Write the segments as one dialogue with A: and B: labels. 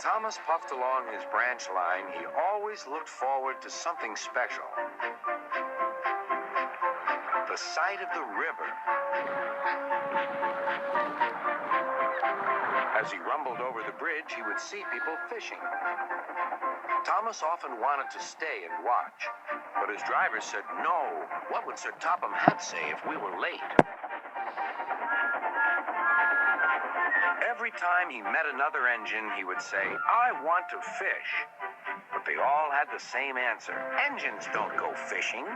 A: Thomas puffed along his branch line, he always looked forward to something special. The sight of the river. As he rumbled over the bridge, he would see people fishing. Thomas often wanted to stay and watch, but his driver said no. What would Sir Topham Hatt say if we were late? Every time he met another engine, he would say, "I want to fish." But they all had the same answer. Engines don't go fishing.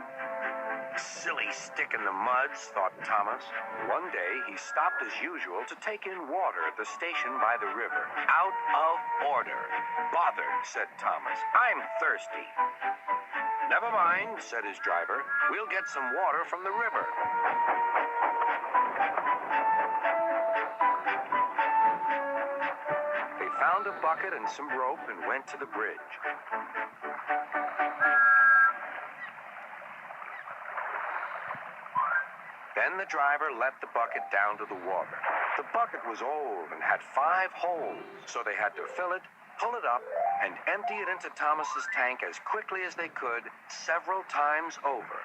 A: Silly stick in the muds, thought Thomas. One day, he stopped as usual to take in water at the station by the river. Out of order. Bother, said Thomas. I'm thirsty. Never mind, said his driver. We'll get some water from the river. They found a bucket and some rope and went to the bridge. Then the driver let the bucket down to the water. The bucket was old and had 5 holes, so they had to fill it, pull it up, and empty it into Thomas's tank as quickly as they could, several times over.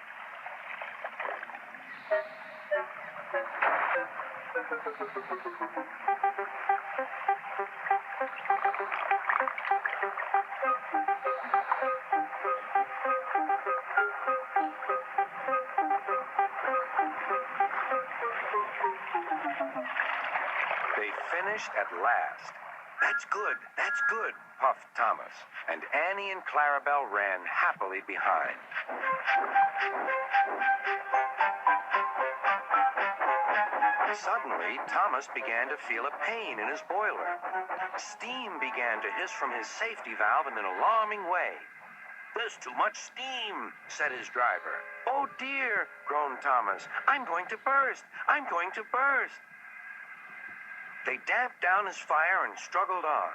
A: They finished at last. That's good, puffed Thomas, and Annie and Clarabelle ran happily behind. Suddenly, Thomas began to feel a pain in his boiler. Steam began to hiss from his safety valve in an alarming way. There's too much steam, said his driver. Oh dear, groaned Thomas. I'm going to burst. I'm going to burst. They damped down his fire and struggled on.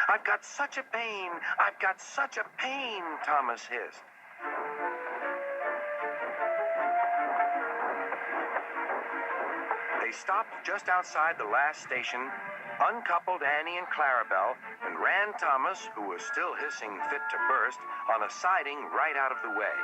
A: I've got such a pain. I've got such a pain, Thomas hissed. They stopped just outside the last station, uncoupled Annie and Clarabelle, and ran Thomas, who was still hissing fit to burst, on a siding right out of the way.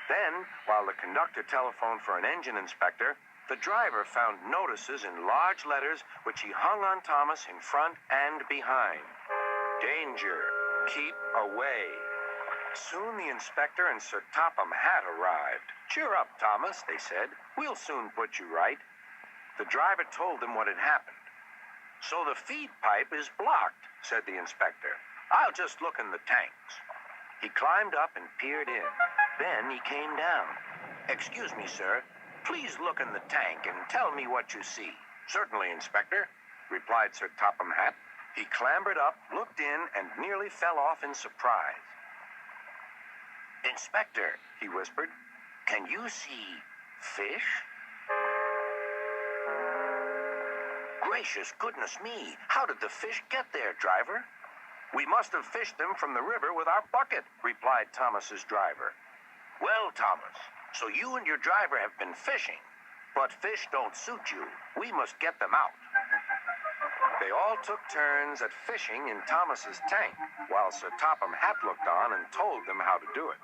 A: Then, while the conductor telephoned for an engine inspector, the driver found notices in large letters which he hung on Thomas in front and behind. Danger. Keep away. Soon the inspector and Sir Topham Hatt arrived. Cheer up, Thomas, they said. We'll soon put you right. The driver told them what had happened. So the feed pipe is blocked, said the inspector. I'll just look in the tanks. He climbed up and peered in. Then he came down. Excuse me, sir. Please look in the tank and tell me what you see. Certainly, Inspector, replied Sir Topham Hatt. He clambered up, looked in, and nearly fell off in surprise. Inspector, he whispered, can you see fish? Gracious goodness me, how did the fish get there, driver? We must have fished them from the river with our bucket, replied Thomas's driver. Well, Thomas, so you and your driver have been fishing, but fish don't suit you. We must get them out. They all took turns at fishing in Thomas's tank, while Sir Topham Hatt looked on and told them how to do it.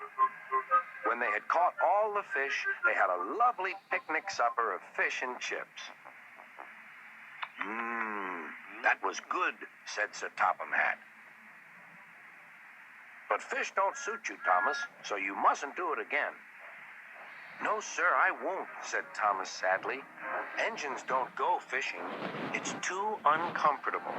A: When they had caught all the fish, they had a lovely picnic supper of fish and chips. That was good, said Sir Topham Hatt. But fish don't suit you, Thomas, so you mustn't do it again. No, sir, I won't, said Thomas sadly. Engines don't go fishing. It's too uncomfortable.